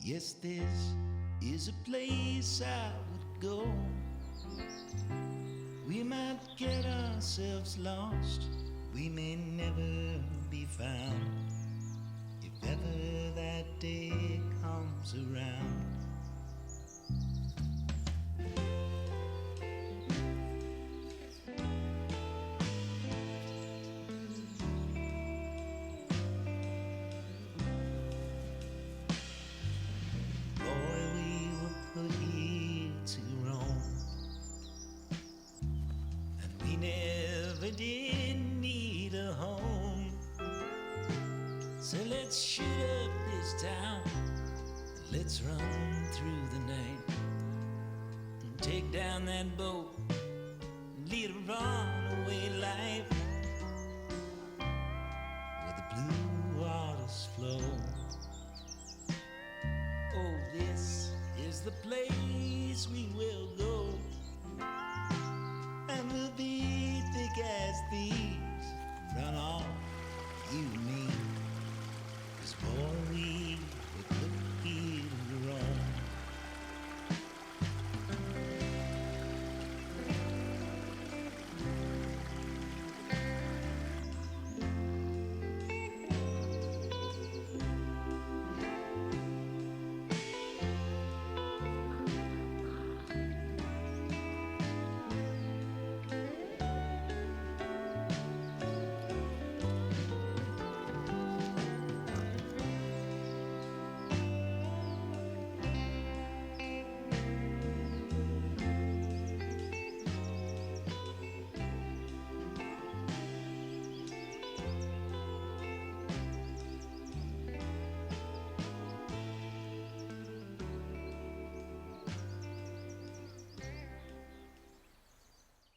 Yes, this is a place I would go. We might get ourselves lost, we may never be found, if ever that day comes around. Did need a home, so let's shoot up this town, let's run through the night and take down that boat and lead a runaway life where the blue waters flow. Oh, this is the place we will go, and we'll be thick as thieves, run off, you and me.